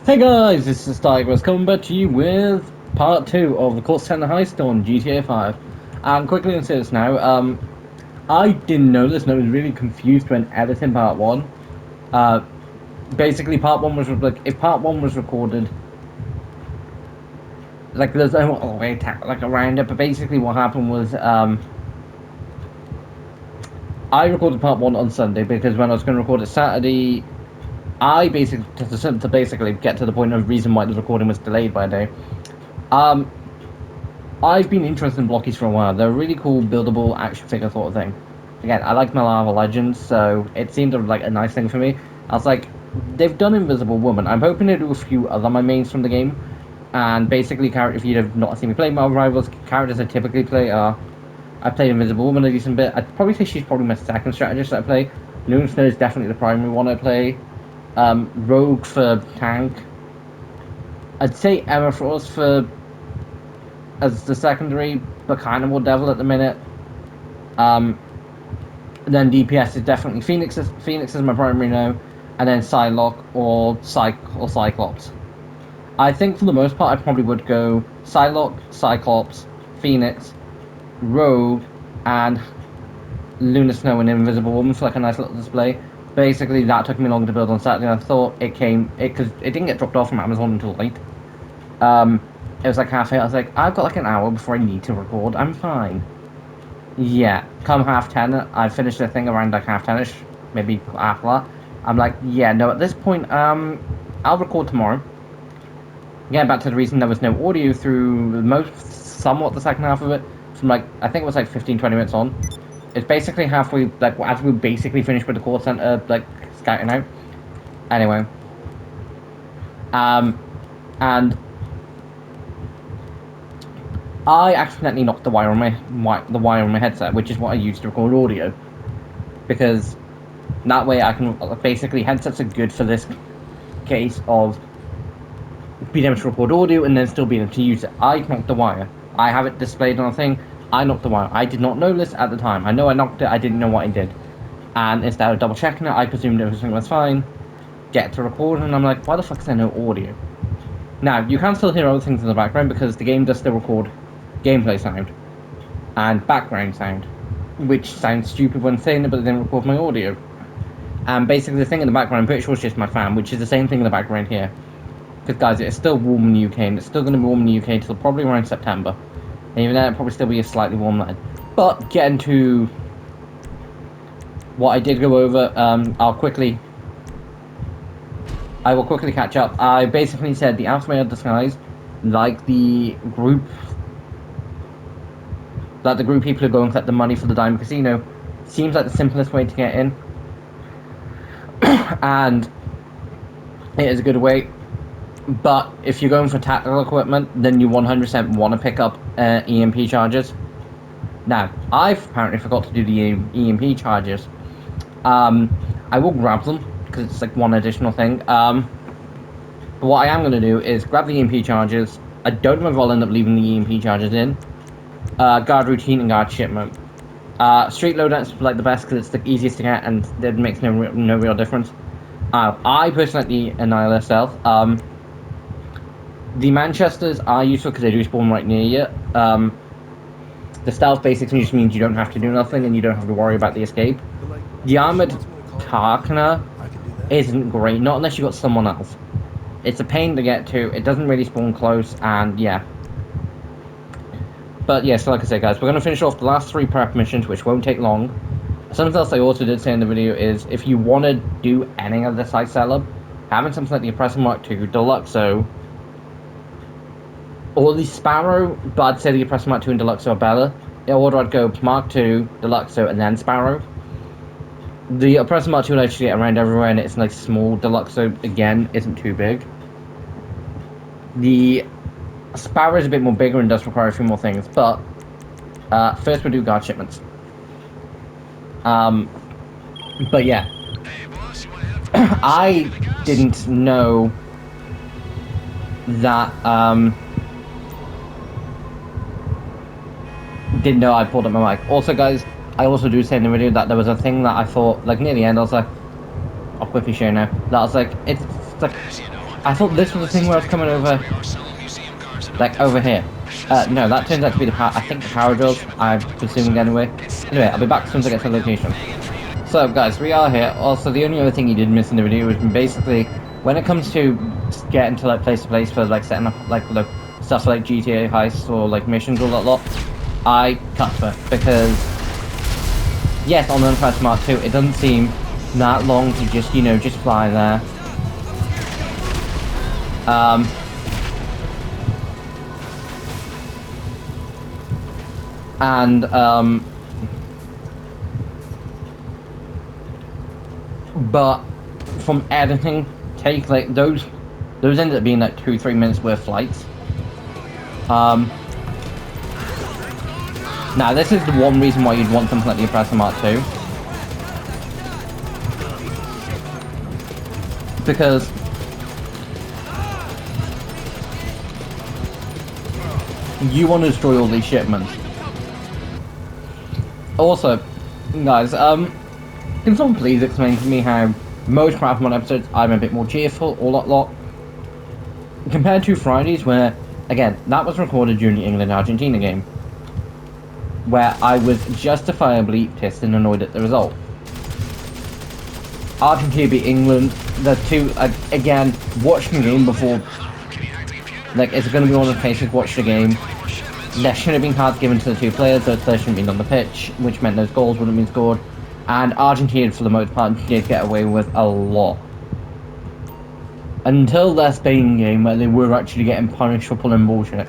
Hey guys, this is Tigers coming back to you with part 2 of the kortz heist on GTA 5. And quickly going to say this now, I didn't know this and I was really confused when editing part 1. Basically part 1 was, if part 1 was recorded, there's no way around it, but basically what happened was, I recorded part 1 on Sunday because when I was going to record it Saturday, I basically, to basically get to the point of the reason why the recording was delayed by a day, I've been interested in blockies for a while. They're a really cool, buildable action figure sort of thing. Again, I like my Lava Legends, so it seemed like a nice thing for me. I was like, they've done Invisible Woman. I'm hoping to do a few other my mains from the game. And basically, if you have not seen me play Marvel Rivals, characters I typically play are... I play Invisible Woman a decent bit. I'd probably say she's probably my second strategist that I play. Noon Snow is definitely the primary one I play. Rogue for tank. I'd say Emma Frost for... as the secondary, but kind of more devil at the minute. Then DPS is definitely Phoenix. Phoenix is my primary now, and then Psylocke or Cyclops. I think for the most part, I probably would go Psylocke, Cyclops, Phoenix, Rogue, and Luna Snow and Invisible Woman for like a nice little display. Basically, that took me longer to build on Saturday. I thought because it didn't get dropped off from Amazon until late. It was like half 8. I was like, I've got like an hour before I need to record. I'm fine. Yeah, come 10:30, I finished the thing around like 10:30ish, maybe after that. I'm like, yeah, no, at this point, I'll record tomorrow. Getting back to the reason there was no audio through somewhat the second half of it, from like, I think it was like 15-20 minutes on. It's basically halfway, like, as we basically finished with the call center, like, scouting out. Anyway. And I accidentally knocked the wire on my headset, which is what I use to record audio, because that way I can basically headsets are good for this case of being able to record audio and then still being able to use it. I knocked the wire. I have it displayed on a thing. I knocked the wire. I did not know this at the time. I know I knocked it. I didn't know what I did, and instead of double checking it, I presumed everything was fine. Get to record, and I'm like, why the fuck is there no audio? Now you can still hear other things in the background because the game does still record gameplay sound and background sound, which sounds stupid when saying it, but it didn't record my audio. And basically the thing in the background, I'm pretty sure it's just my fan, which is the same thing in the background here. Because guys, it's still warm in the UK, and it's still going to be warm in the UK until probably around September. And even then, it'll probably still be slightly warm then. But getting to what I did go over, I will quickly catch up. I basically said the Alpha Male Disguise, like the group people who go and collect the money for the Diamond Casino, seems like the simplest way to get in. And it is a good way. But if you're going for tactical equipment, then you 100% want to pick up EMP charges. Now, I've apparently forgot to do the EMP charges. I will grab them, because it's like one additional thing. But what I am going to do is grab the EMP charges. I don't know if I'll end up leaving the EMP charges in. Guard routine and guard shipment. Street loadout's like the best because it's the easiest to get and it makes no real difference. I personally like the Annihilator Stealth. The Manchesters are useful because they do spawn right near you. The stealth basically just means you don't have to do nothing and you don't have to worry about the escape. The Armored Tarkner isn't great, not unless you've got someone else. It's a pain to get to, it doesn't really spawn close, and yeah. But yeah, so like I said guys, we're going to finish off the last 3 prep missions, which won't take long. Something else I also did say in the video is, if you want to do any of the site setup, having something like the Oppressor Mark II, Deluxo, or the Sparrow, but I'd say the Oppressor Mark II and Deluxo are better. In order I'd go Mark II, Deluxo, and then Sparrow. The Oppressor Mark II will actually get around everywhere, and it's like small. Deluxo, again, isn't too big. The Sparrow is a bit more bigger and does require a few more things, but first we'll do guard shipments. But yeah, I didn't know that, didn't know I pulled up my mic. Also guys, I also do say in the video that there was a thing that I thought, like near the end, I was like, I'll quickly show you now, that I was like, it's like, I thought this was the thing where I was coming over, like over here. No, that turns out to be the power. I think the power drills. I'm presuming anyway. Anyway, I'll be back as soon as I get to the location. So, guys, we are here. Also, the only other thing you did miss in the video was basically when it comes to getting to like place to place for like setting up like stuff like GTA heists or like missions or that lot, I cut for because yes, on the Unfast Mark 2, it doesn't seem that long to just just fly there. But from editing, take like those ended up being like 2-3 minutes worth of flights. Now this is the one reason why you'd want something like the Oppressor Mark 2. Because you want to destroy all these shipments. Also, guys, can someone please explain to me how most Craftmon episodes I'm a bit more cheerful, all that lot, compared to Fridays where, again, that was recorded during the England-Argentina game, where I was justifiably pissed and annoyed at the result. Argentina beat England, the two, again, watching the game before, like, it's going to be one of the cases, watch the game. There should have been cards given to the two players, those players shouldn't have been on the pitch, which meant those goals wouldn't have been scored. And Argentina, for the most part, did get away with a lot. Until their Spain game, where they were actually getting punished for pulling bullshit.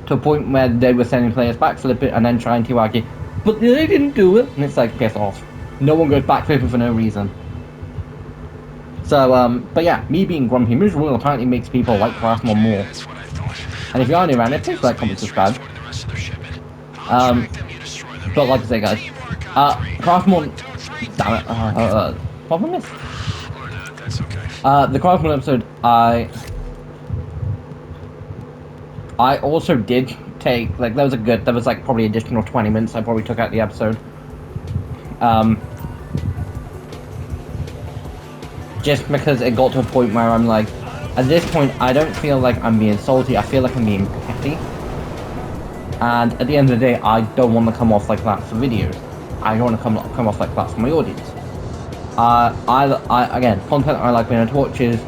To a point where they were sending players backflipping and then trying to argue, but they didn't do it. And it's like, piss off. No one goes backflipping for no reason. So, but yeah, me being grumpy miserable apparently makes people like Craftmon more. And if you are new around it, please like, comment, subscribe. But like I say, guys, Craftmon, damn it, problem is, the Craftmon episode, I also did take, like, there was like probably additional 20 minutes I probably took out the episode, just because it got to a point where I'm like, at this point, I don't feel like I'm being salty, I feel like I'm being petty. And at the end of the day, I don't want to come off like that for videos. I don't want to come off like that for my audience. Again, content I like being able to watch is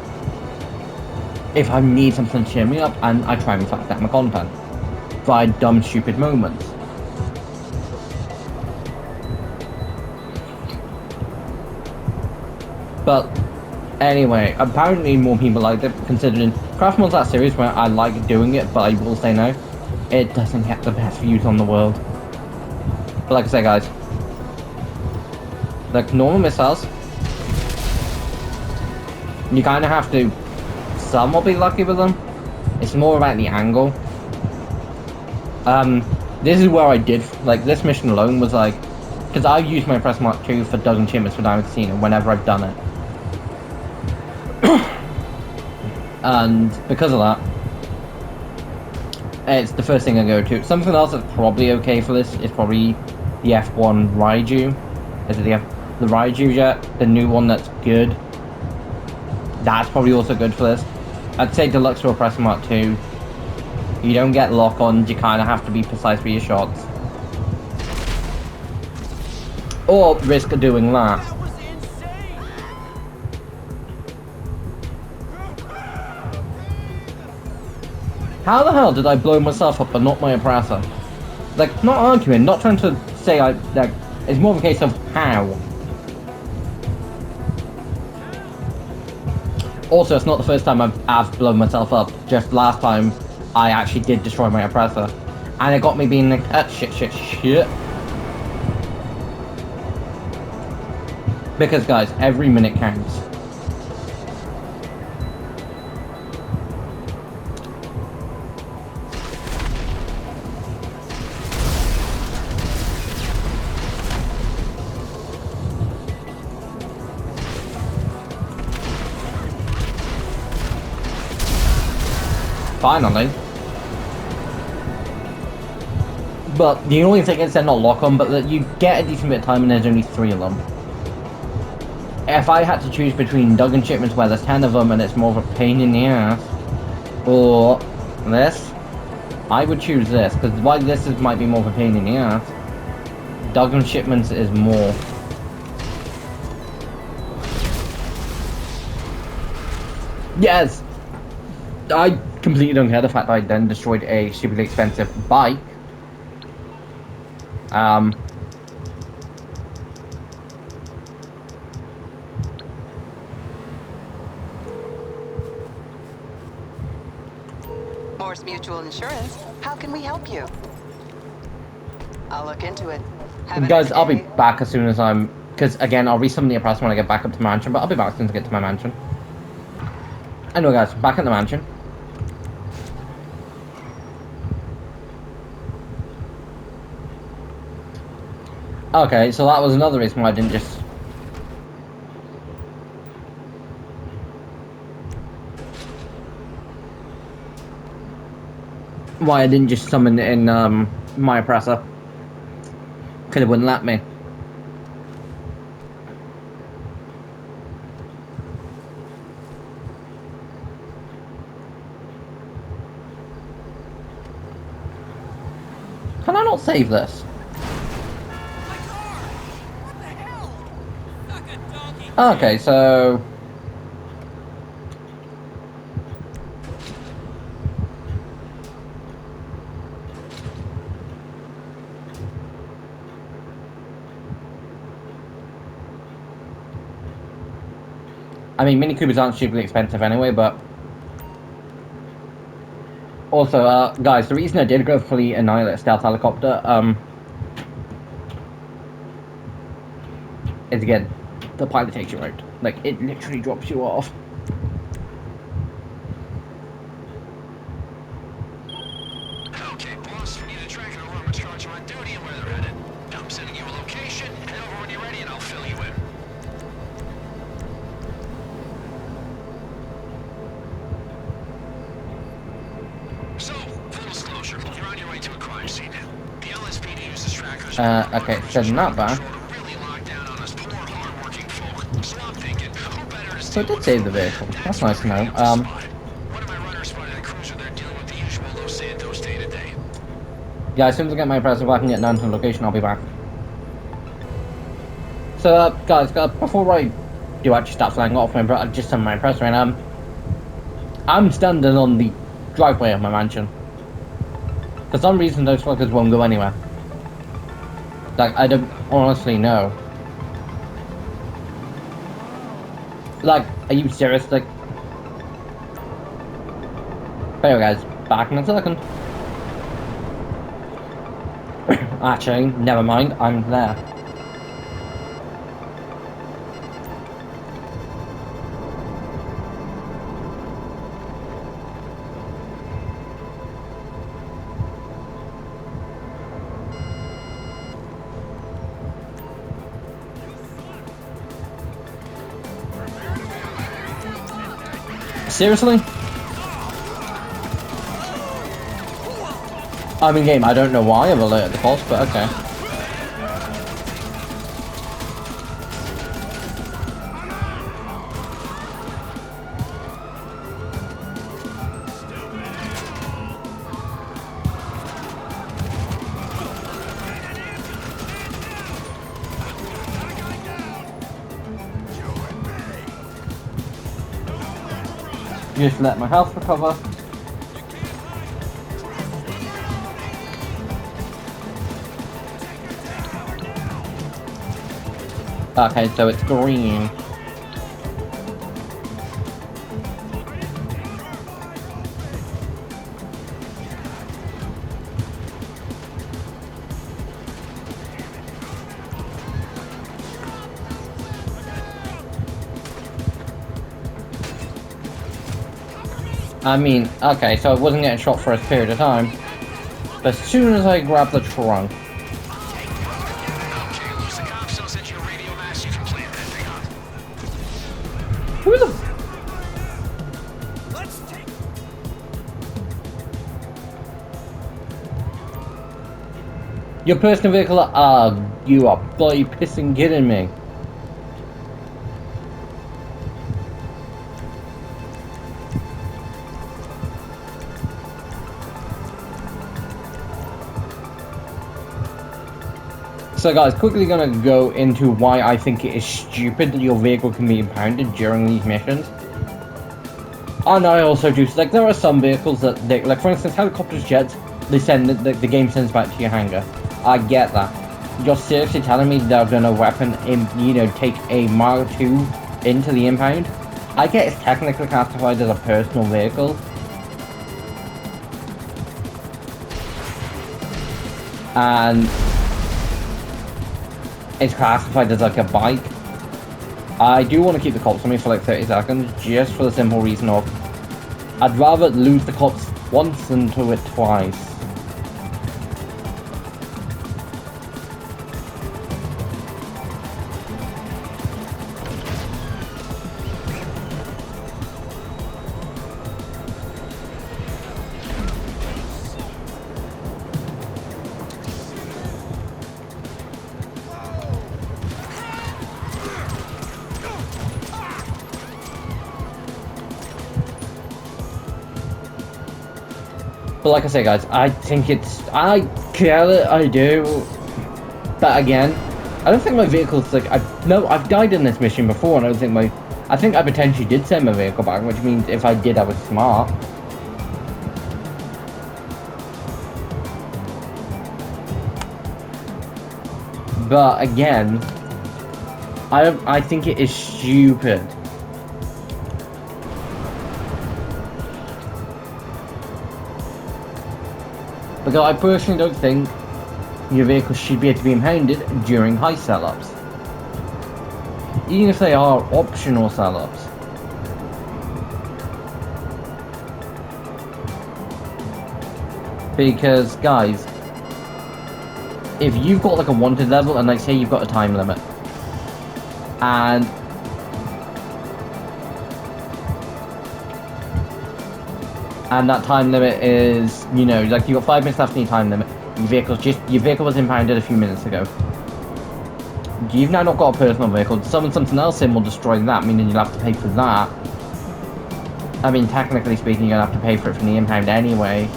if I need something to cheer me up, and I try and reflect that in my content via dumb, stupid moments. But anyway, apparently more people like it, considering Craftmon's that series where I like doing it, but I will say no. It doesn't get the best views on the world. But like I say, guys, like normal missiles, you kind of have to somewhat be lucky with them. It's more about the angle. This is where I did, like, this mission alone was like, because I've used my Press Mark 2 for dozen shipments for Diamond Casino whenever I've done it. And because of that, it's the first thing I go to. Something else that's probably okay for this is probably the F1 Raiju. Is it the Raiju jet? The new one that's good. That's probably also good for this. I'd say Deluxe or Press Mark 2. You don't get lock-ons, you kind of have to be precise with your shots. Or risk doing that. How the hell did I blow myself up but not my oppressor? Like, not arguing, not trying to say like, it's more of a case of how. Also, it's not the first time I've blown myself up. Just last time, I actually did destroy my oppressor. And it got me being like, shit. Because, guys, every minute counts. Finally. But the only thing is they're not lock-on, but that you get a decent bit of time and there's only 3 of them. if I had to choose between Duggan shipments where there's 10 of them and it's more of a pain in the ass, or this, I would choose this, because while might be more of a pain in the ass, Duggan shipments is more. Yes! I completely don't care the fact that I then destroyed a stupidly expensive bike. Morse Mutual Insurance, how can we help you? I'll look into it. Guys, I'll be back as soon as I'm... Because, again, I'll resummon the oppressor when I get back up to the mansion, but I'll be back as soon as I get to my mansion. Anyway, guys, back at the mansion. Okay, so that was another reason why I didn't just... Why I didn't just summon in my oppressor. Because it wouldn't let me. Can I not save this? Okay, so... I mean, Mini Coopers aren't stupidly expensive anyway, but... Also, guys, the reason I did go for the Annihilate Stealth Helicopter, is again, the pilot takes you out. Like, it literally drops you off. Okay, boss, we need a track and a room charge on duty and where they're headed. I'm sending you a location. Head over when you're ready and I'll fill you in. So, full disclosure, you're on your way to a crime scene. The LSPD uses trackers. Okay, so not bad. So it did save the vehicle. That's nice to know. One of my runners spotted a cruiser there dealing with the usual Los Santos day-to-day. Yeah, as soon as I get my oppressor back and get down to the location, I'll be back. So, guys, before I do actually start flying off, I just send my oppressor in. I'm standing on the driveway of my mansion. For some reason, those fuckers won't go anywhere. Like, I don't honestly know. Like, are you serious? Like... Anyway, guys, back in a second. Actually, never mind, I'm there. Seriously? I'm in game. I don't know why I've alerted the pulse, but okay. Just let my health recover. Okay, so it's green. I mean, okay, so it wasn't getting shot for a period of time. But as soon as I grab the trunk... Who the... Your personal vehicle... you are bloody pissing kidding me. So guys, quickly gonna go into why I think it is stupid that your vehicle can be impounded during these missions. And I also do, like, there are some vehicles that, like for instance, helicopters, jets, they send, the game sends back to your hangar. I get that. You're seriously telling me they're gonna take a Mark II into the impound? I get it's technically classified as a personal vehicle. And it's classified as like a bike. I do want to keep the cops on me for like 30 seconds, just for the simple reason of I'd rather lose the cops once than do it twice. But like I say, guys, I think I get it, I do. But again, I don't think my vehicle's like, I've died in this mission before, and I think I potentially did send my vehicle back, which means if I did, I was smart. But again, I think it is stupid. Because I personally don't think your vehicle should be able to be impounded during heist setups. Even if they are optional setups. Because, guys, if you've got like a wanted level and like say you've got a time limit, and that time limit is, like you got 5 minutes left in your time limit. Your vehicle was impounded a few minutes ago. You've now not got a personal vehicle. Summon something else in will destroy that, meaning you'll have to pay for that. I mean, technically speaking, you're gonna have to pay for it from the impound anyway.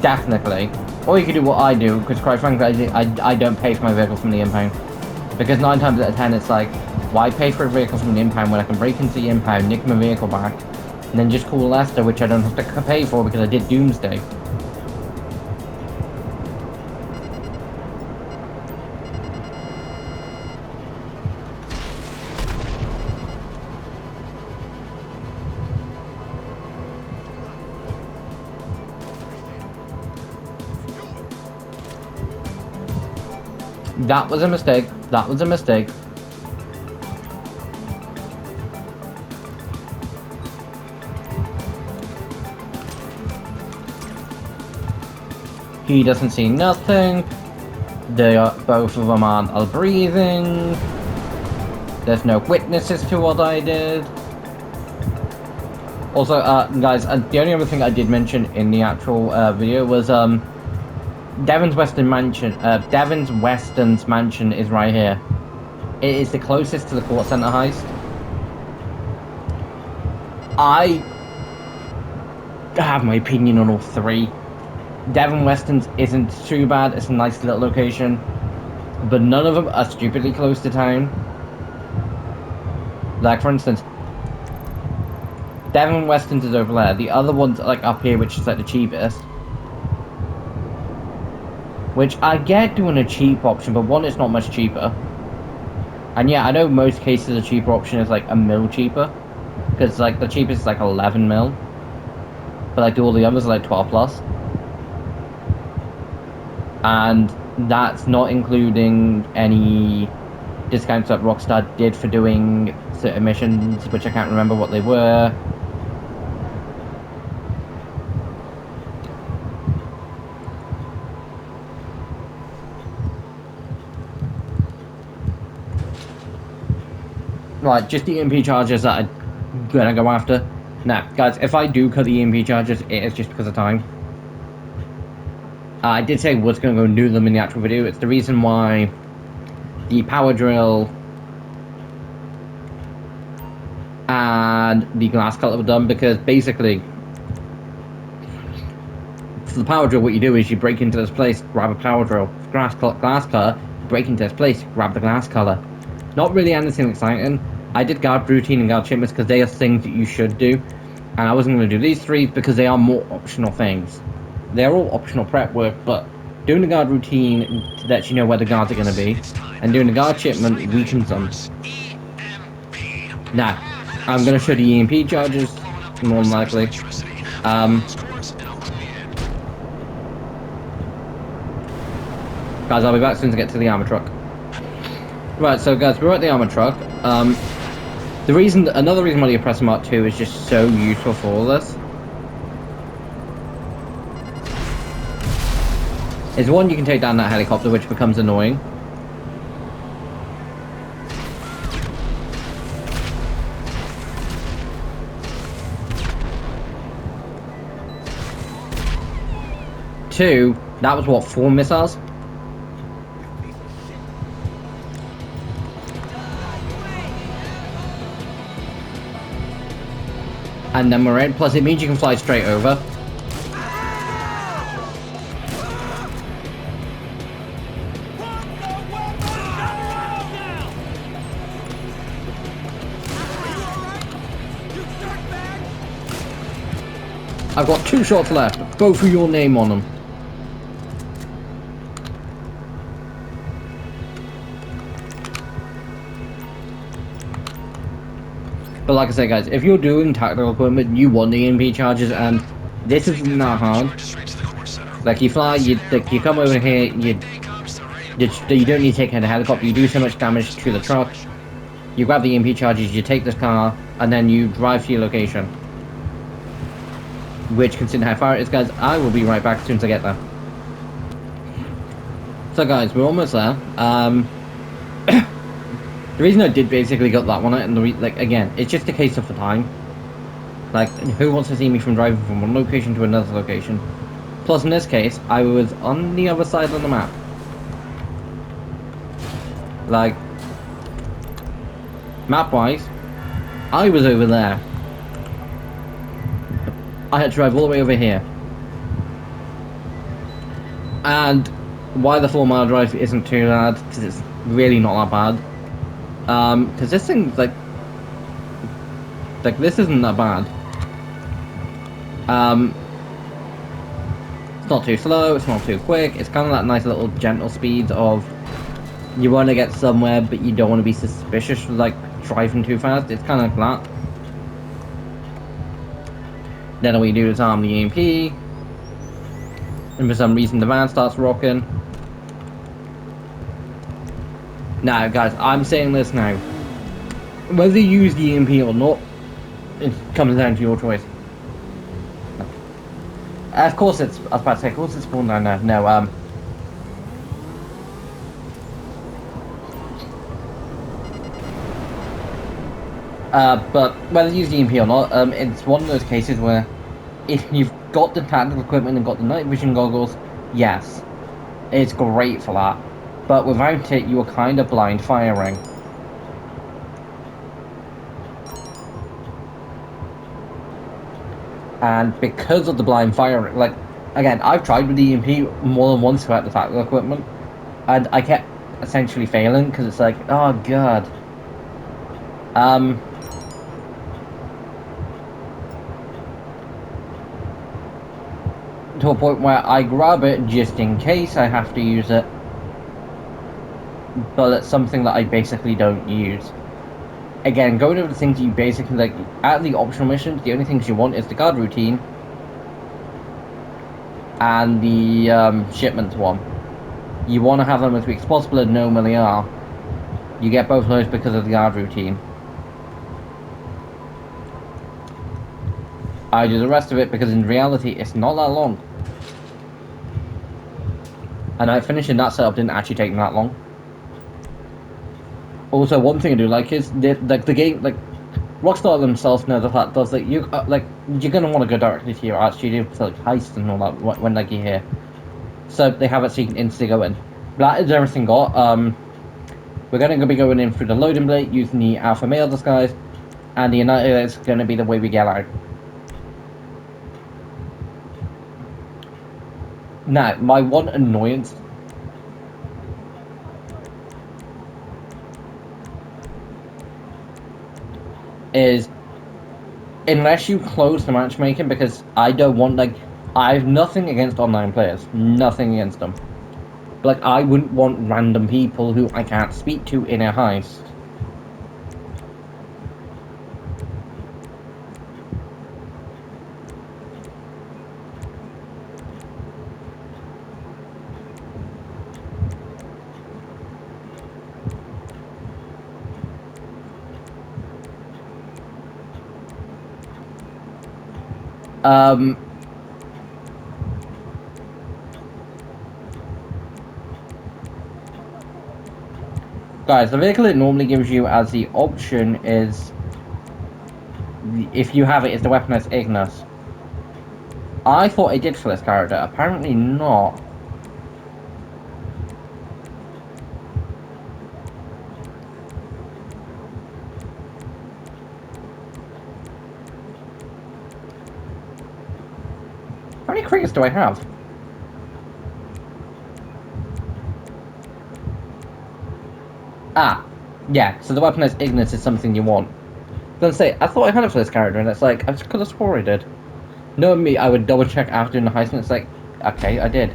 Technically. Or you could do what I do, because quite frankly, I don't pay for my vehicle from the impound. Because 9 times out of 10, it's like, why pay for a vehicle from the impound when I can break into the impound, nick my vehicle back, and then just call Leicester, which I don't have to pay for because I did Doomsday. That was a mistake. That was a mistake. He doesn't see nothing. Both of them aren't all breathing. There's no witnesses to what I did. Also, guys, the only other thing I did mention in the actual video was Devon's Weston's mansion is right here. It is the closest to the Quartz Center heist. I have my opinion on all three. Devon Weston's isn't too bad, it's a nice little location, but none of them are stupidly close to town. Like, for instance, Devon Weston's is over there, the other one's like up here, which is like the cheapest. Which I get doing a cheap option, but one, it's not much cheaper. And yeah, I know most cases a cheaper option is like a mil cheaper, because like the cheapest is like 11 mil, but like all the others are like 12 plus. And that's not including any discounts that Rockstar did for doing certain missions, which I can't remember what they were. Right, just the EMP charges that I'm gonna go after. Now, guys, if I do cut the EMP charges, it is just because of time. I did say I was going to go do them in the actual video. It's the reason why the power drill and the glass cutter were done, because basically So the power drill, what you do is you break into this place, grab a power drill, glass color, break into this place, grab the glass color. Not really anything exciting. I did guard routine and guard shipments because they are things that you should do. And I wasn't going to do these three because they are more optional things. They're all optional prep work, but doing the guard routine lets you know where the guards are going to be. And doing the guard shipment weakens them. Now, I'm going to show the EMP charges, more than likely. Guys, I'll be back as soon as I get to the armor truck. Right, so guys, we're at the armor truck. Another reason why the Oppressor Mark II is just so useful for all this is one, you can take down that helicopter, which becomes annoying. Two, that was what, 4 missiles? And then we're in. Plus, it means you can fly straight over. I've got 2 shots left, both with your name on them. But like I said, guys, if you're doing tactical equipment, you want the EMP charges, and this isn't that hard. Like, you fly, you come over here, you don't need to take care of the helicopter, you do so much damage to the truck, you grab the EMP charges, you take this car, and then you drive to your location. Which, considering how far it is, guys, I will be right back as soon as I get there. So guys, we're almost there. The reason I did basically got that one out, and again, it's just a case of the time. Like, who wants to see me from driving from one location to another location? Plus, in this case, I was on the other side of the map. Like, map-wise, I was over there. I had to drive all the way over here. And why the 4-mile drive isn't too bad, because it's really not that bad. Because this thing, like, this isn't that bad. It's not too slow, it's not too quick, it's kind of that nice little gentle speed of, you want to get somewhere, but you don't want to be suspicious of, like, driving too fast. It's kind of like that. Then all we do is arm the EMP, and for some reason the van starts rocking. Now, guys, I'm saying this now. Whether you use the EMP or not, it comes down to your choice. Of course it's, I was about to say, of course it's spawned down there. No, but whether you use the EMP or not, it's one of those cases where if you've got the tactical equipment and got the night vision goggles, yes, it's great for that. But without it, you are kind of blind firing. And because of the blind firing, like, again, I've tried with the EMP more than once without the tactical equipment, and I kept essentially failing, because it's like, oh god. To a point where I grab it just in case I have to use it, but it's something that I basically don't use. Again, going over the things you basically, like, out of the optional missions, the only things you want is the guard routine and the shipments one. You want to have them as weak as possible and know where they are. You get both of those because of the guard routine. I do the rest of it because in reality it's not that long. And finishing that setup didn't actually take me that long. Also, one thing I do like is the game, like, Rockstar themselves know the fact does that you're gonna want to go directly to your art studio for like heist and all that when like you're here. So they have it so you can instantly go in. That is everything got. We're gonna be going in through the loading bay using the alpha male disguise, and the United is gonna be the way we get out. Now, my one annoyance is unless you close the matchmaking, because I don't want, like, I have nothing against online players, nothing against them. But, like, I wouldn't want random people who I can't speak to in a heist. Guys, the vehicle it normally gives you as the option is, if you have it, is the weaponized Ignis. I thought it did for this character, apparently not. How many crates do I have? Ah, yeah, so the weaponized Ignis is something you want. I was gonna say, I thought I had it for this character, and it's like, I could have swore I did. Knowing me, I would double check after doing the heist, and it's like, okay, I did.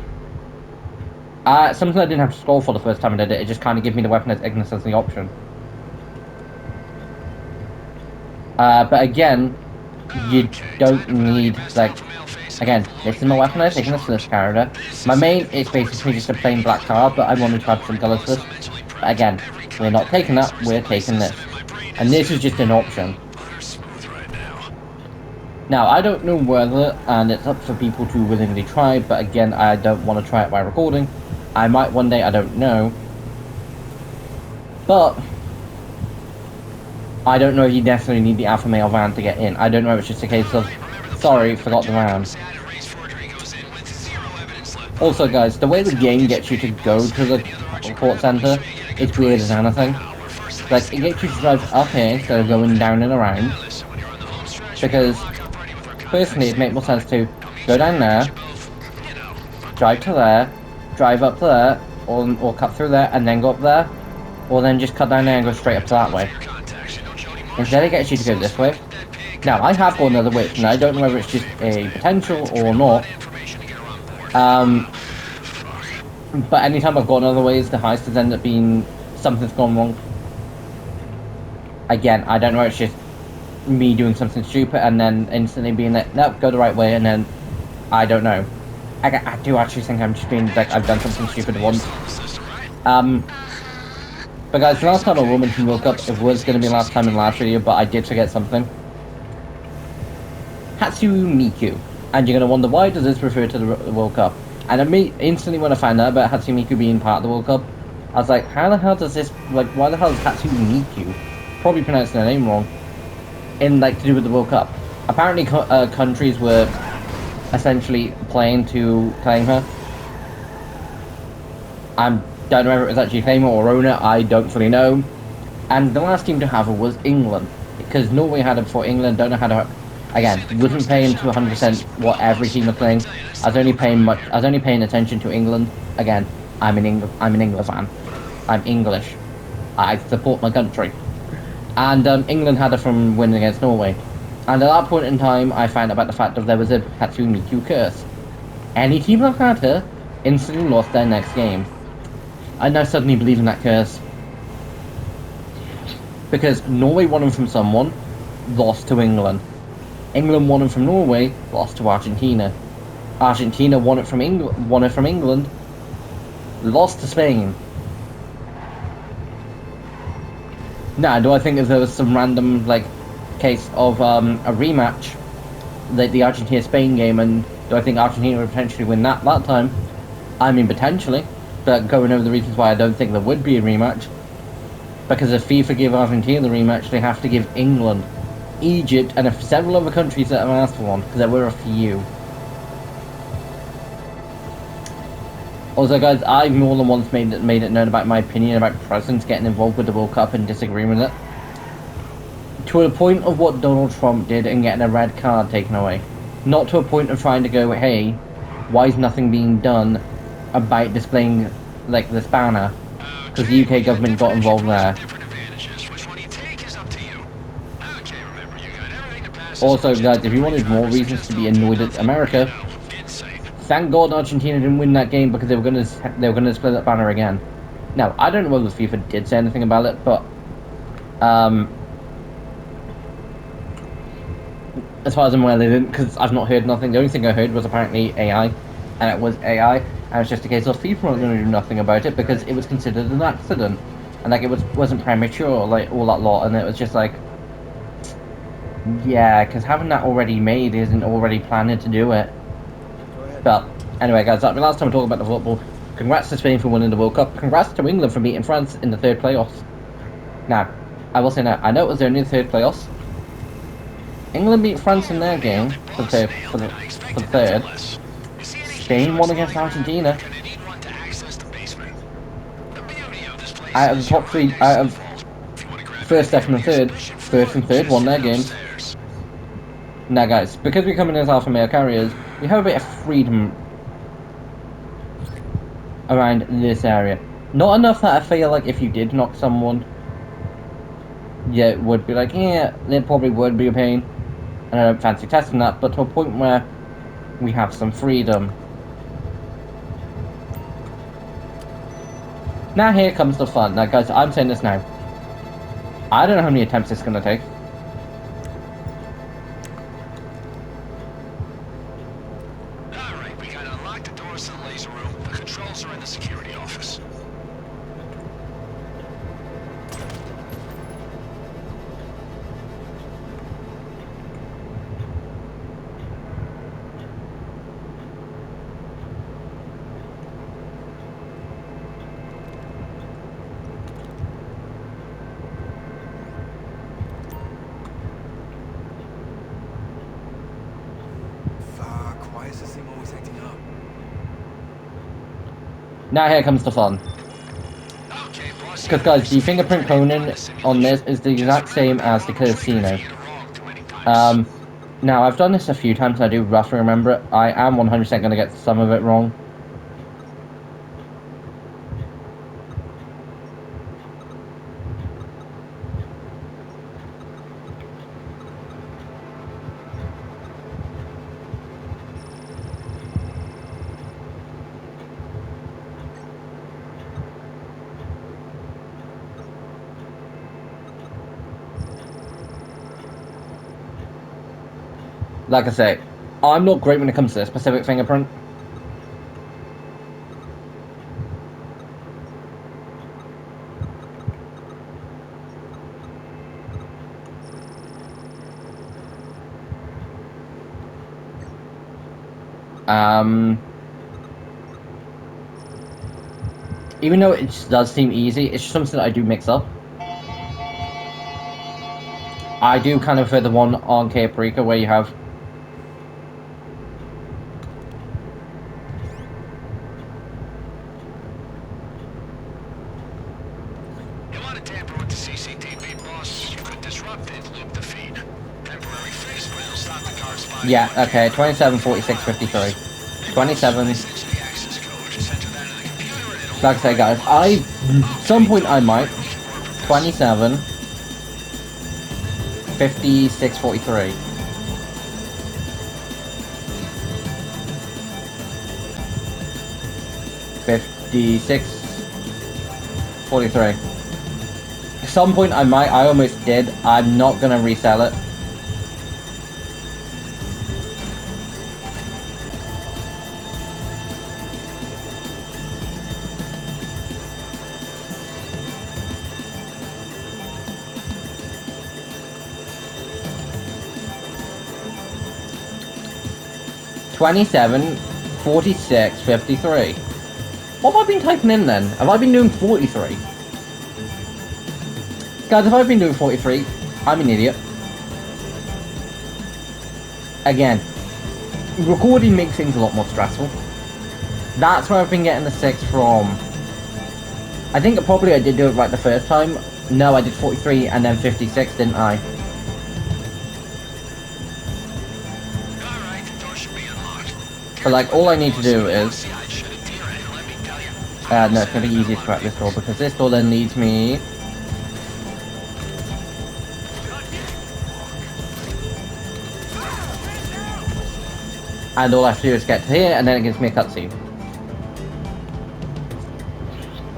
Something I didn't have to scroll for the first time I did it, it just kind of gave me the weaponized Ignis as the option. But again, you don't need, like, again, this is my weaponized Ignis for this character. My main is basically just a plain black car, but I wanted to add some colours to this. But again, we're not taking that, we're taking this. And this is just an option. Now, I don't know whether, and it's up for people to willingly try, but again, I don't want to try it by recording. I might one day, I don't know. But I don't know if you necessarily need the alpha male van to get in. I don't know if it's just a case of, sorry, forgot the van. Also, guys, the way the game gets you to go to the port center, it's weird as anything. Like, it gets you to drive up here instead of going down and around. Because, personally, it makes more sense to go down there, drive to there, drive up to there, or cut through there and then go up there, or then just cut down there and go straight up to that way. Instead, it gets you to go this way. Now, I have gone another way, and I don't know whether it's just a potential or not. But anytime I've gone other ways, the heist has ended up being something's gone wrong. Again, I don't know, it's just me doing something stupid and then instantly being like, nope, go the right way, and then I don't know. I do actually think I'm just being like, I've done something stupid once. But guys, the last time a woman woke up, it was going to be last time in the last video, but I did forget something. Hatsumiku. And you're going to wonder, why does this refer to the World Cup? And instantly when I found out about Hatsumiku being part of the World Cup, I was like, how the hell does this, like, why the hell is Hatsumiku? Probably pronounced their name wrong. In, like, to do with the World Cup. Apparently, countries were essentially playing to claim her. I don't know whether it was actually claim her or own her, I don't fully know. And the last team to have her was England. Because Norway had her before England, don't know how to... Again, wasn't paying to 100% what every team was playing. I was only paying attention to England. Again, I'm an England fan. I'm English. I support my country. And England had her from winning against Norway. And at that point in time, I found out about the fact that there was a Hatsumiku curse. Any team that had her instantly lost their next game. I now suddenly believe in that curse. Because Norway won them from someone, lost to England. England won it from Norway, lost to Argentina. Argentina won it from England, lost to Spain. Now, do I think if there was some random, like, case of a rematch, like the Argentina-Spain game, and do I think Argentina would potentially win that time? I mean, potentially, but going over the reasons why I don't think there would be a rematch, because if FIFA give Argentina the rematch, they have to give England, Egypt, and several other countries that have asked for one, because there were a few. Also, guys, I've more than once made it known about my opinion about presidents getting involved with the World Cup and disagreeing with it. To a point of what Donald Trump did and getting a red card taken away. Not to a point of trying to go, hey, why is nothing being done about displaying, like, this banner? Because the UK government got involved there. Also, guys, if you wanted more reasons to be annoyed at America, thank God Argentina didn't win that game, because they were gonna display that banner again. Now, I don't know whether FIFA did say anything about it, but as far as I'm aware, they didn't, because I've not heard nothing. The only thing I heard was apparently AI, and it was AI, and it's just a case of FIFA weren't going to do nothing about it because it was considered an accident, and like it wasn't premature, like all that lot, and it was just like, yeah, because having that already made isn't already planning to do it. But anyway, guys, that's the last time I talk about the football. Congrats to Spain for winning the World Cup. Congrats to England for beating France in the third playoffs. Now, I will say now, I know it was only the third playoffs. England beat France in their game for the third. Spain won against Argentina. Out of the top three, out of first, second, and third, first and third won their games. Now, guys, because we're coming as alpha male carriers, we have a bit of freedom around this area. Not enough that I feel like if you did knock someone, yeah, it would be like, yeah, it probably would be a pain. And I don't fancy testing that, but to a point where we have some freedom. Now here comes the fun. Now guys, I'm saying this now. I don't know how many attempts it's going to take. Alright, we gotta unlock the doors to the laser room. The controls are in the security office. Now here comes the fun. Because guys, the fingerprint cloning on this is the exact same as the casino. Now I've done this a few times and I do roughly remember it. I am 100% going to get some of it wrong. Like I say, I'm not great when it comes to the specific fingerprint. Even though it just does seem easy, it's just something that I do mix up. I do kind of prefer the one on Cape Rica where you have yeah, okay, 27, 46, 53. 27. Like I say, guys, some point I might. 27, 56, 43. $56.43. At some point I might, I almost did. I'm not gonna resell it. $27, 46, 53. What have I been typing in then? Have I been doing 43? Guys, if I've been doing 43, I'm an idiot. Again, recording makes things a lot more stressful. That's where I've been getting the 6 from. I think probably I did do it right the first time. No, I did 43 and then 56, didn't I? But like, all I need to do is... no, it's gonna be easier to crack this door, because this door then leads me... And all I have to do is get to here, and then it gives me a cutscene.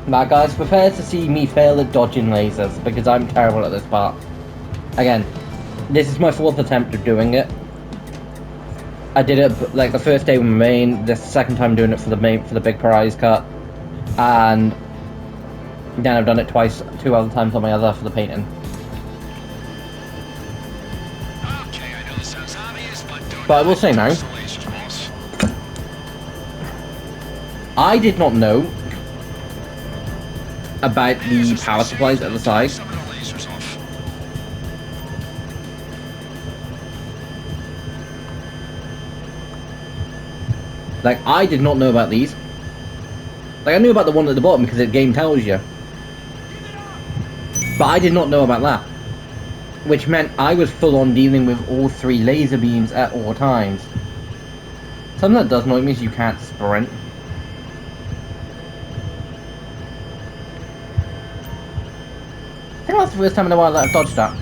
Now guys, prepare to see me fail at dodging lasers, because I'm terrible at this part. Again, this is my 4th attempt at doing it. I did it like the first day with my main, this second time doing it for the big prize cut, and then I've done it twice, 2 other times on my other for the painting. Okay, I know this sounds obvious, but I will say now, I did not know about the power supplies at the side. Like, I did not know about these. Like, I knew about the one at the bottom because the game tells you. But I did not know about that. Which meant I was full on dealing with all 3 laser beams at all times. Something that does annoy me is you can't sprint. I think that's the first time in a while that I've dodged that.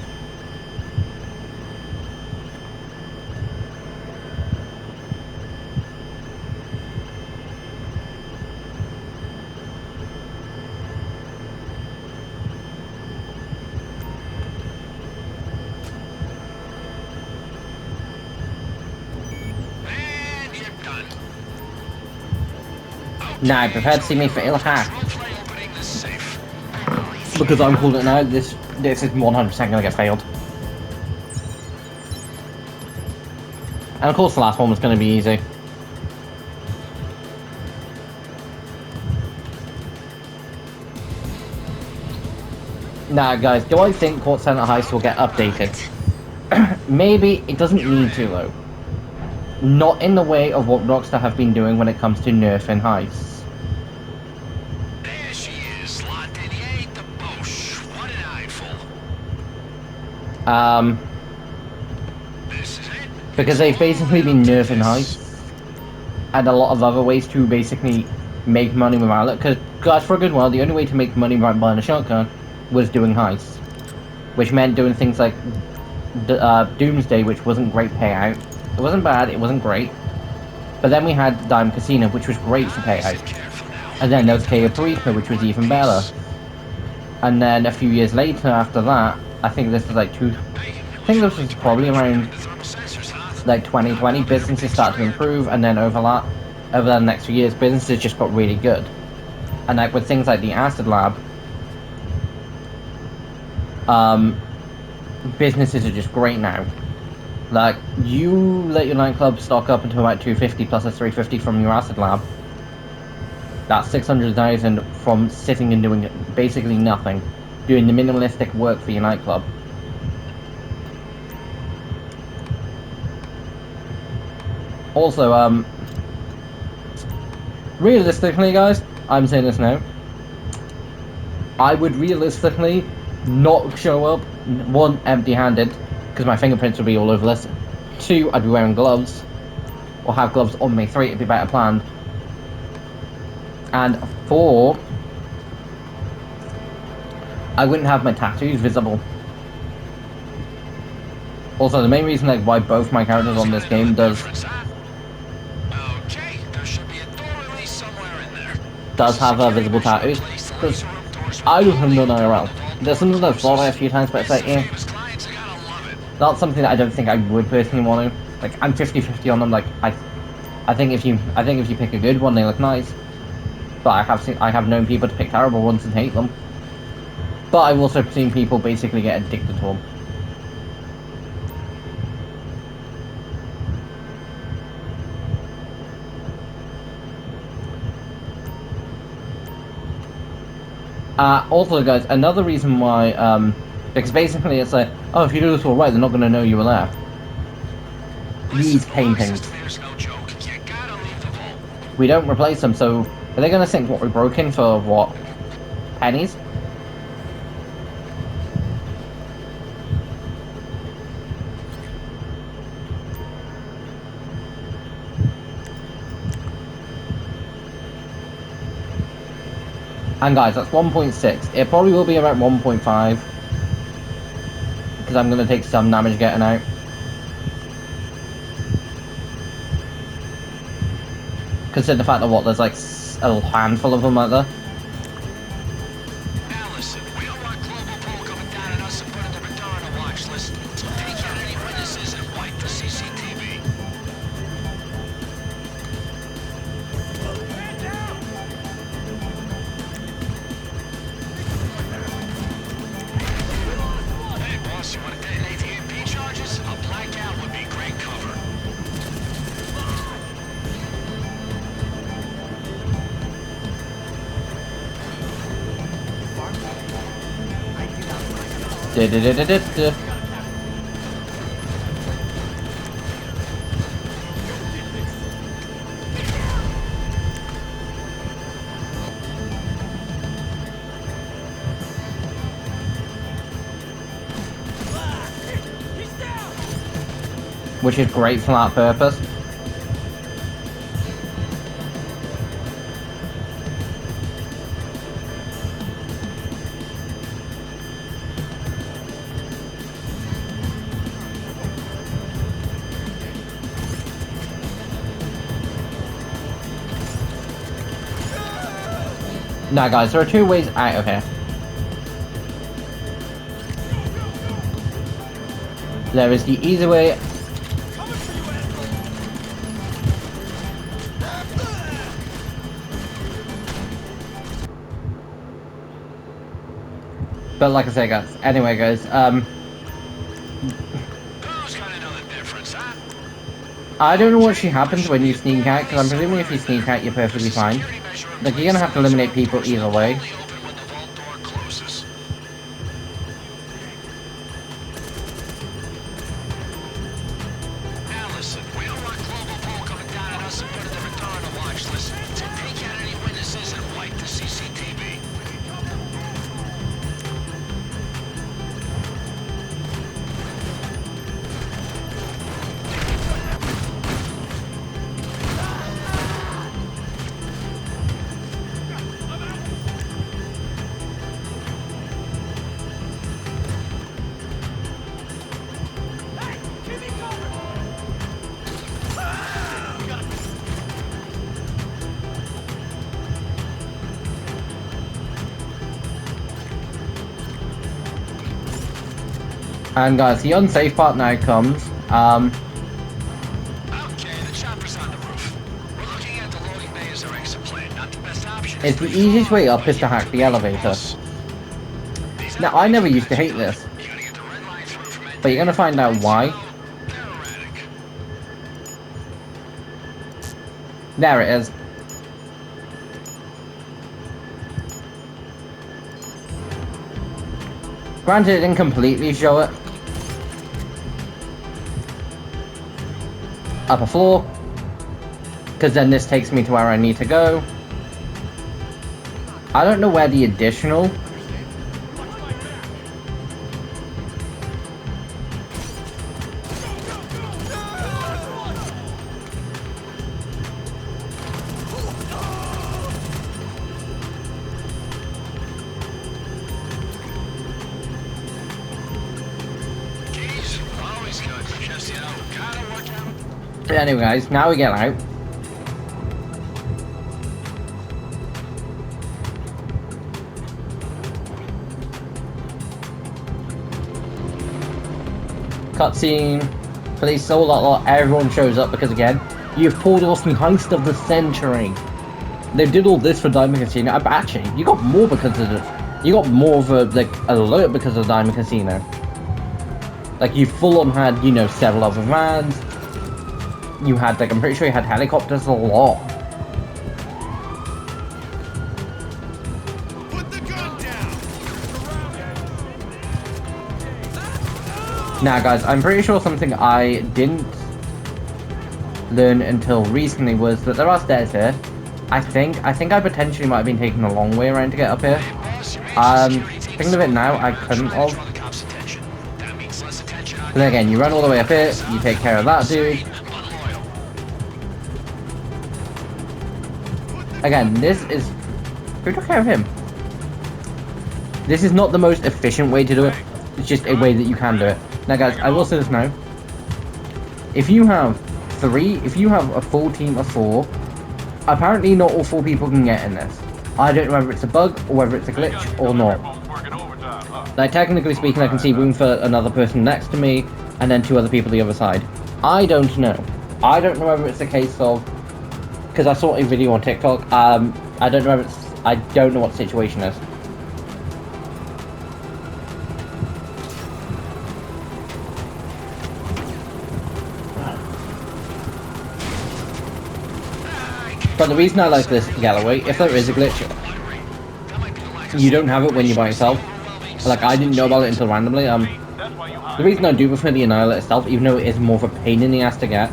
Nah, prepare to see me fail a hack. Because I'm calling it now, this is 100% gonna get failed. And of course the last one was gonna be easy. Nah guys, do I think Quartz Center Heist will get updated? Maybe, it doesn't need to though. Not in the way of what Rockstar have been doing when it comes to nerfing heists. There she is, La Denier de Boche. What an eyeful. This is it. Because they've basically been nerfing heists. And a lot of other ways to basically make money without it. Because, guys, for a good while, the only way to make money without buying a shotgun was doing heists. Which meant doing things like Doomsday, which wasn't great payout. It wasn't bad, it wasn't great. But then we had Diamond Casino, which was great for payout. And then there was Reaper, which was even better. And then a few years later after that, I think this was like I think this was probably around like 2020, businesses started to improve, and then over the next few years, businesses just got really good. And like with things like the Acid Lab, businesses are just great now. Like, you let your nightclub stock up until about 250 plus a 350 from your Acid Lab. That's 600,000 from sitting and doing basically nothing. Doing the minimalistic work for your nightclub. Also, realistically guys, I'm saying this now, I would realistically not show up, 1, empty-handed, because my fingerprints would be all over this. 2, I'd be wearing gloves, or have gloves on me. 3, it'd be better planned. And 4, I wouldn't have my tattoos visible. Also, the main reason like why both my characters on this game does have visible tattoos, because I would have done IRL. There's something that I've thought about a few times, but it's like, yeah, not something that I don't think I would personally want to. Like, I'm 50-50 on them. Like, I think if you pick a good one, they look nice. But I have known people to pick terrible ones and hate them. But I've also seen people basically get addicted to them. Also, guys, another reason why, because basically it's like, oh, if you do this all right, they're not going to know you were there. These paintings. We don't replace them, so are they going to think what we broke in for, what, pennies? And guys, that's 1.6. It probably will be about 1.5. Because I'm going to take some damage getting out. Consider the fact that what, there's like a handful of them out there. Now listen, we don't want global poll coming down on us and putting the radar on a watch list. So take out any witnesses and wipe the CCTV. Man down! Hey boss, you want to detonate the EMP charges? A blackout would be great cover. Which is great for that purpose. Now guys, there are two ways out of here. There is the easy way. But like I say guys, anyway guys, Who's gonna know the difference, huh? I don't know what actually happens when you sneak out, because I'm presuming if you sneak out you're perfectly fine. Like, you're gonna have to eliminate people either way. Now listen, we don't want global poll coming down on us and putting the radar on a watch list. So take out any witnesses and wipe the CCTV. And guys, the unsafe part now comes. Okay, the chopper's on the roof. We're looking at the loading bay as our exit plan. Not the best option. It's the easiest way up is to hack the elevator. Now, I never used to hate this, but you're gonna find out why. There it is. Granted, it didn't completely show it. Upper floor. Because then this takes me to where I need to go. I don't know where the additional... But anyway guys, now we get out. Cutscene, police, so lot, everyone shows up because again, you've pulled off the heist of the century. They did all this for Diamond Casino. Actually, you got more because of it. You got more of a like alert because of Diamond Casino. Like you full on had, you know, several other vans. You had like, I'm pretty sure you had helicopters a lot. Put the gun down. Now guys, I'm pretty sure something I didn't learn until recently was that there are stairs here. I think I potentially might have been taking the long way around to get up here. Thinking of it now, I couldn't have. But then again, you run all the way up here, you take care of that dude. Again, this is... Who took care of him? This is not the most efficient way to do it. It's just a way that you can do it. Now, guys, I will say this now. If you have a full team of 4, apparently not all 4 people can get in this. I don't know whether it's a bug or whether it's a glitch or not. Like, technically speaking, I can see room for another person next to me and then 2 other people the other side. I don't know. I don't know whether it's a case of, because I saw a video on TikTok. I don't know whether it's. I don't know what the situation is. But the reason I like this Galloway, if there is a glitch, you don't have it when you're by yourself. Like, I didn't know about it until randomly. The reason I do prefer the Annihilate itself, even though it is more of a pain in the ass to get,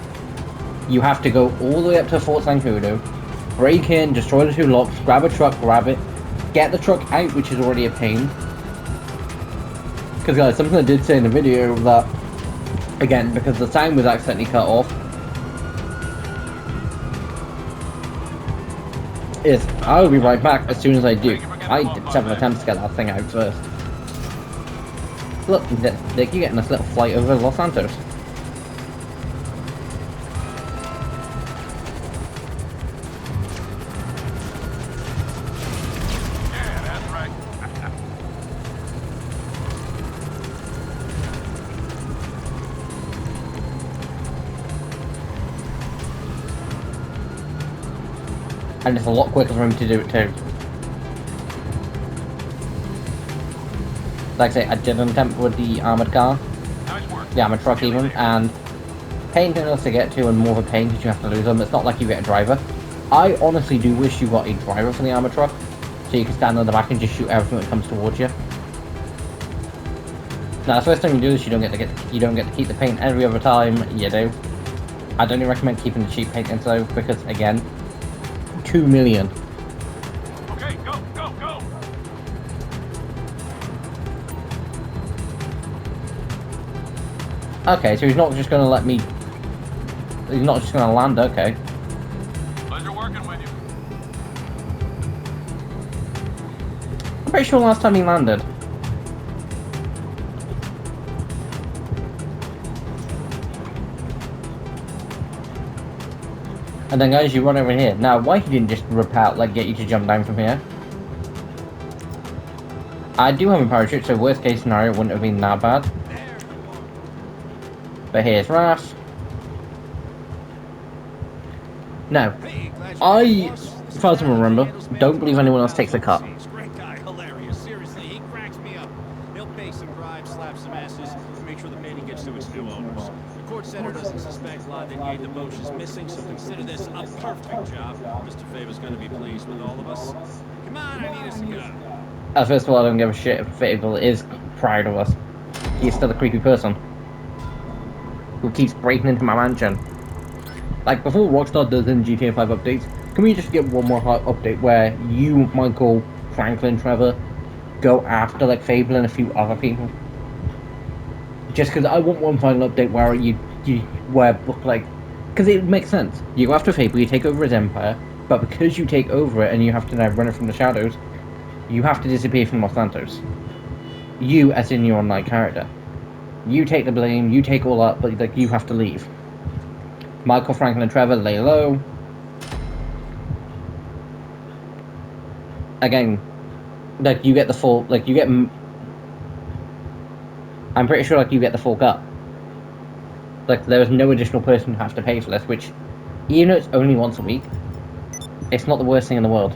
you have to go all the way up to Fort Sankudo, break in, destroy the 2 locks, grab a truck, grab it, get the truck out, which is already a pain. Because, guys, something I did say in the video that, again, because the sound was accidentally cut off, is I will be right back as soon as I do. I did 7 attempts to get that thing out first. Look, they're getting this little flight over Los Santos. Yeah, that's right. And it's a lot quicker for him to do it too. Like I say, I did an attempt with the armoured car, Nice work. the armoured truck even, and painting enough to get to and more of a pain because you have to lose them. It's not like you get a driver. I honestly do wish you got a driver for the armoured truck, so you can stand on the back and just shoot everything that comes towards you. Now, the first time you do this, you don't get to keep the paint. Every other time, you do. I don't even recommend keeping the cheap paintings though, because again, 2 million. Okay, go, go, go. Okay, so he's not just gonna let me. He's not just gonna land. Okay. Pleasure working with you. I'm pretty sure last time he landed. And then guys, you run over here. Now, why he didn't just rip out, like, get you to jump down from here? I do have a parachute, so worst case scenario, it wouldn't have been that bad. But here's Raph. Now, I, as far as I remember, don't believe anyone else takes a cut. Great guy, hilarious. Seriously, he cracks me up. He'll pay some bribes, slap some asses, and make sure the painting gets to its new owners. The court center doesn't suspect La Denier de Boche is missing, so consider this a perfect job. Mr. Faber's gonna be pleased with all of us. Come on, I need us to go. First of all, I don't give a shit if Fable is proud of us. He's still a creepy person who keeps breaking into my mansion. Like, before Rockstar does in GTA 5 updates, can we just get one more update where you, Michael, Franklin, Trevor, go after, like, Fable and a few other people? Just because I want one final update where because it makes sense. You go after Fable, you take over his empire, but because you take over it and you have to now run it from the shadows, you have to disappear from Los Santos. You, as in your online character. You take the blame, you take all that, but, like, you have to leave. Michael, Franklin, and Trevor lay low. Again, like, you get the full, like, you get, I'm pretty sure, like, you get the full cut. Like, there is no additional person who has to pay for this, which, even though it's only once a week, it's not the worst thing in the world.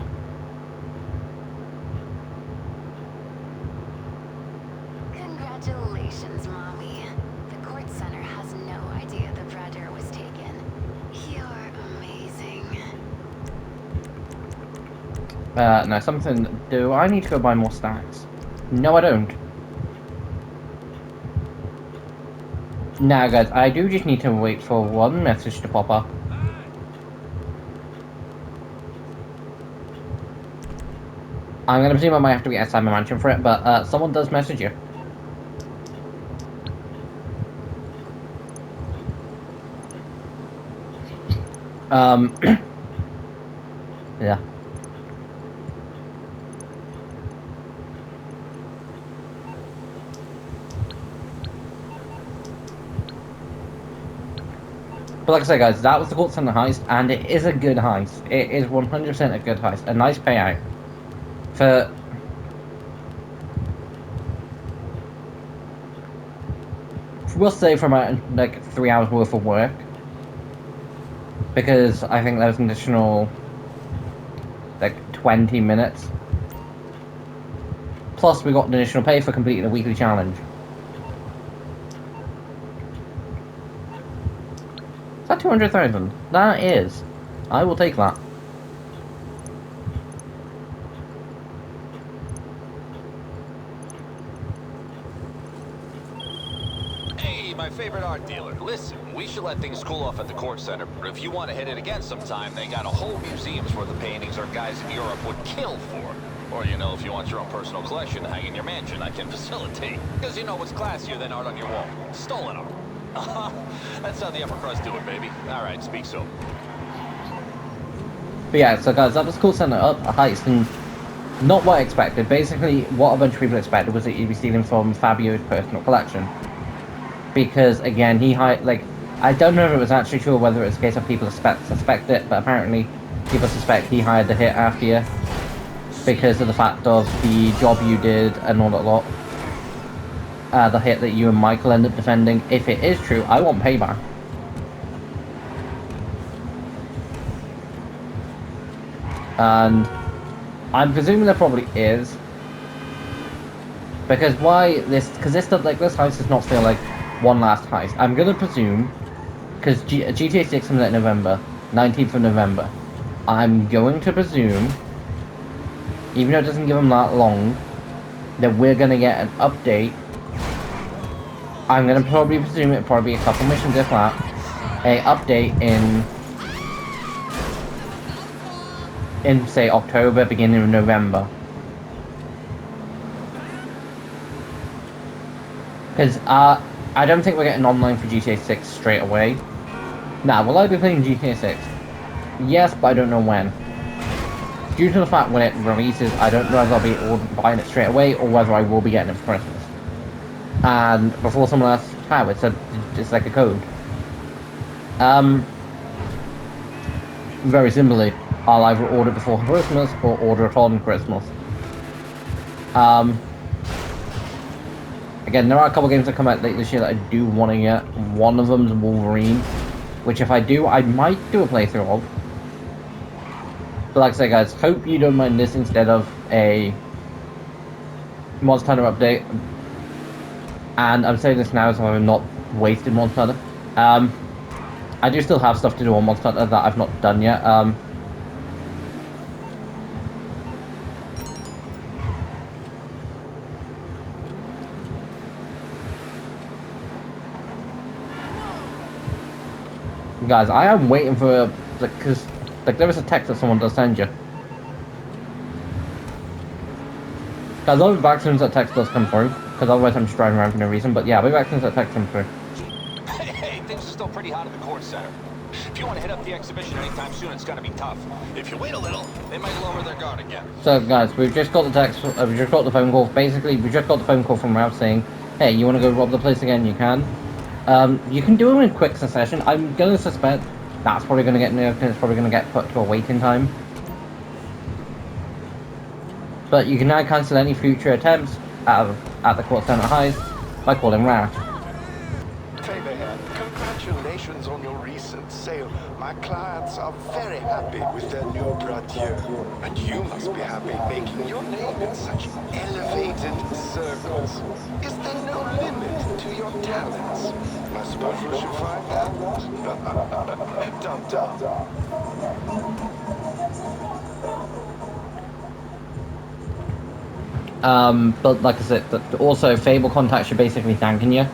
Congratulations, Mommy. The court center has no idea the Predator was taken. You're amazing. No, something. Do I need to go buy more stacks? No, I don't. Now, guys, I do just need to wait for one message to pop up. I'm gonna presume I might have to get outside my mansion for it, but someone does message you. Yeah. But like I said, guys, that was the Kortz Center heist, and it is a good heist. It is 100% a good heist. A nice payout. For... we'll say for about, like, 3 hours worth of work. Because I think there's an additional, like, 20 minutes. Plus, we got an additional pay for completing a weekly challenge. Is that 200,000? That is. I will take that. Hey, my favorite art dealer. Listen, we should let things cool off at the Kortz Center, but if you want to hit it again sometime, they got a whole museums where the paintings our guys in Europe would kill for. Or, you know, if you want your own personal collection to hang in your mansion, I can facilitate. Because you know what's classier than art on your wall? Stolen art. That's how the upper crust do it, baby. Alright, speak soon. But yeah, so guys, that was Kortz Center up, a heist, and not what I expected. Basically, what a bunch of people expected was that you'd be stealing from Fabio's personal collection. Because, again, he like, I don't know if it was actually true or whether it's a case of people suspect it, but apparently people suspect he hired the hit after you. Because of the fact of the job you did and all that lot. The hit that you and Michael end up defending. If it is true, I want payback. And I'm presuming there probably is. Because why this? Because this heist does not feel like one last heist. I'm gonna presume, because GTA 6 comes out in November, 19th of November. I'm going to presume, even though it doesn't give them that long, that we're gonna get an update. I'm gonna probably presume it'll probably be a couple missions if that. A update in say October, beginning of November. Because I don't think we're getting online for GTA 6 straight away. Now, will I be playing GTA 6? Yes, but I don't know when. Due to the fact when it releases, I don't know whether I'll be buying it straight away or whether I will be getting it for Christmas. And before someone asks how, it's like a code. Very simply, I'll either order it before Christmas or order it on Christmas. Again, there are a couple games that come out late this year that I do want to get. One of them is Wolverine, which if I do, I might do a playthrough of. But like I say, guys, hope you don't mind this instead of a Monster Hunter update. And I'm saying this now so I'm not wasting Monster Hunter. I do still have stuff to do on Monster Hunter that I've not done yet. Guys, I am waiting for because there is a text that someone does send you. Guys, I'll be back as soon as that text does come through, because otherwise I'm just driving around for no reason. But yeah, I'll be back as soon as that text comes through. Hey, things are still pretty hot at the Kortz Center. If you want to hit up the exhibition anytime soon, it's gonna be tough. If you wait a little, they might lower their guard again. So guys, we've just got the text, we just got the phone call. Basically, we just got the phone call from Ralph saying, hey, you want to go rob the place again? You can. You can do it in quick succession. I'm gonna suspect that's probably gonna get nerfed and it's probably gonna get put to a waiting time. But you can now cancel any future attempts at the Kortz Center heist by calling Ralph. Hey there, congratulations on your recent sale. My clients are very happy with their new brassiere. And you must be happy making your name in such elevated circles. Is there no limit to your talents? I suppose we should find out. Dum-dum. But like I said, also Fable contacts you basically thanking you.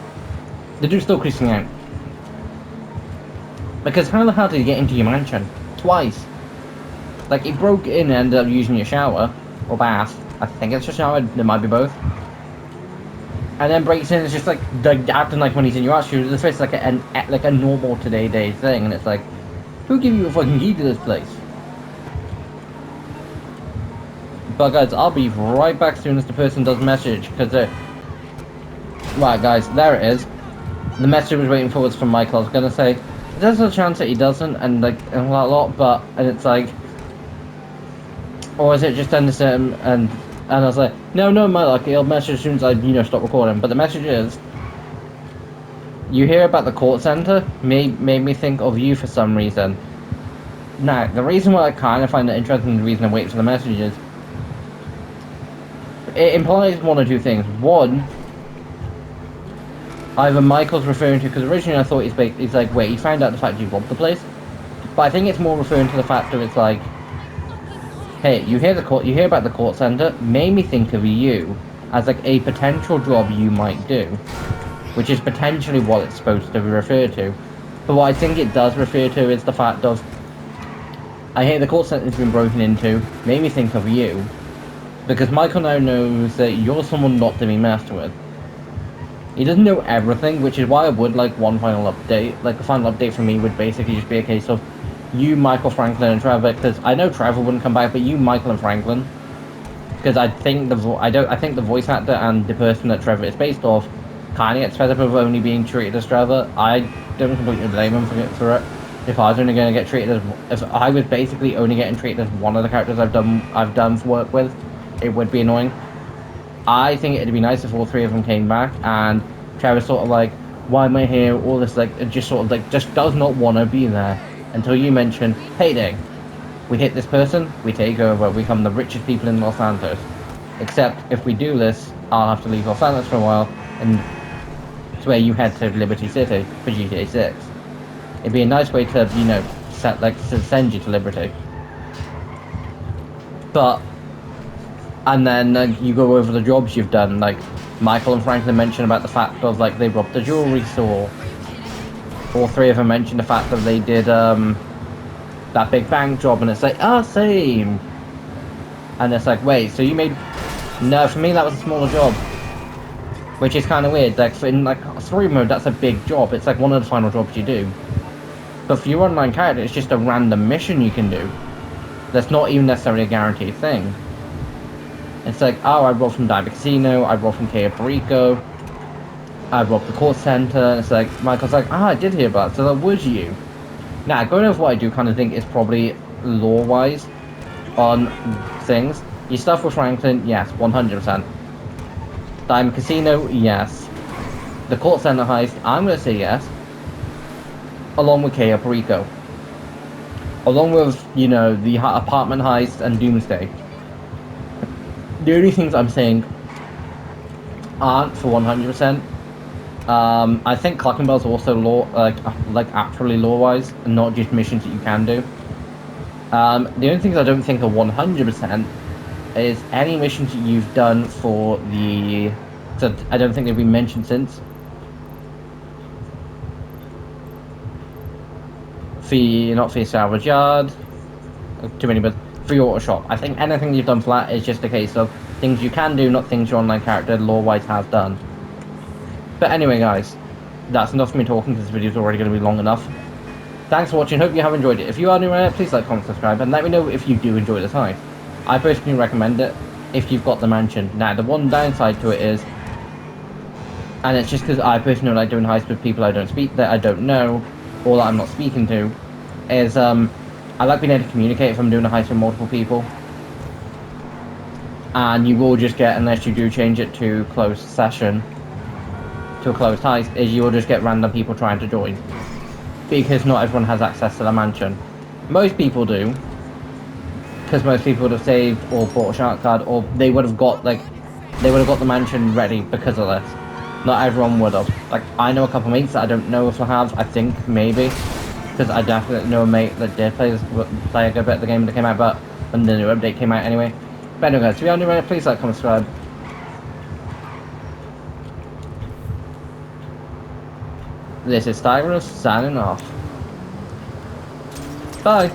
The dude's still creasing out. Because how the hell did he get into your mansion? Twice. Like, he broke in and ended up using your shower, or bath. I think it's a shower, it might be both. And then breaks in and is just like acting like when he's in your house, this is like a normal day thing, and it's like, who gave you a fucking key to this place? But guys, I'll be right back as soon as the person does message, because right guys, there it is. The message I was waiting for was from Michael. I was gonna say, There's a chance that he doesn't, and like a lot, but and it's like, or is it just under certain and I was like, no, my luck, he'll message as soon as I stop recording. But the message is, you hear about the court center made me think of you for some reason. Now, the reason why I kind of find it interesting, the reason I wait for the message is, it implies one or two things. One, either Michael's referring to, because originally I thought he's like, wait, he found out the fact you robbed the place. But I think it's more referring to the fact that it's like, hey, you hear about the court center, made me think of you as like a potential job you might do, which is potentially what it's supposed to refer to. But what I think it does refer to is the fact of, I hear the court center's been broken into, made me think of you, because Michael now knows that you're someone not to be messed with. He doesn't know everything, which is why I would like one final update. Like, the final update for me would basically just be a case of you, Michael, Franklin, and Trevor, because I know Trevor wouldn't come back, but you, Michael, and Franklin. Because I think I think the voice actor and the person that Trevor is based off kind of gets fed up of only being treated as Trevor. I don't completely blame him for it. If I was only going to get treated as, if I was basically only getting treated as one of the characters I've done for work with, it would be annoying. I think it'd be nice if all three of them came back and Trevor's sort of like, why am I here? All this, like, it just sort of like just does not want to be there until you mention payday. We hit this person, we take over, we become the richest people in Los Santos. Except if we do this, I'll have to leave Los Santos for a while, and it's where you head to Liberty City for GTA 6. It'd be a nice way to, send you to Liberty. But, and then you go over the jobs you've done, like Michael and Franklin mentioned about the fact of like they robbed the jewelry store. All three of them mentioned the fact that they did that big bank job, and it's like, same. And it's like, wait, so you made... No, for me that was a smaller job. Which is kind of weird, like in like story mode that's a big job, it's like one of the final jobs you do. But for your online character it's just a random mission you can do. That's not even necessarily a guaranteed thing. It's like, oh, I robbed from Diamond Casino, I robbed from Cayo Perico, I robbed the court center, and it's like, Michael's like, I did hear about it, so that was you. Now, going over what I do kind of think is probably lore-wise on things. Your stuff with Franklin, yes, 100%. Diamond Casino, yes. The court center heist, I'm going to say yes. Along with Cayo Perico. Along with, the apartment heist and Doomsday. The only things I'm saying aren't for 100%. I think Clocking Bell's also lore, like actually lore-wise, and not just missions that you can do. The only things I don't think are 100% is any missions that you've done for the... So I don't think they've been mentioned since. Not for your salvage yard. Too many, but for your auto shop. I think anything you've done for that is just a case of things you can do, not things your online character lore-wise has done. But anyway, guys, that's enough for me talking because this video's already going to be long enough. Thanks for watching, hope you have enjoyed it. If you are new around, please like, comment, subscribe, and let me know if you do enjoy this heist. I personally recommend it if you've got the mansion. Now, the one downside to it is, and it's just because I personally like doing heists with people I don't know, or that I'm not speaking to, is I like being able to communicate if I'm doing a heist with multiple people. And you will just get, unless you do change it to closed session, to a closed heist, is you will just get random people trying to join. Because not everyone has access to the mansion. Most people do. Because most people would have saved or bought a shark card, or they would have got the mansion ready because of this. Not everyone would have. Like, I know a couple mates that I don't know if they have, I think, maybe. Because I definitely know a mate that did play a good bit of the game that came out, but when the new update came out anyway. But anyway guys, if you are new around, please like, comment, subscribe. This is Styrus signing off. Bye!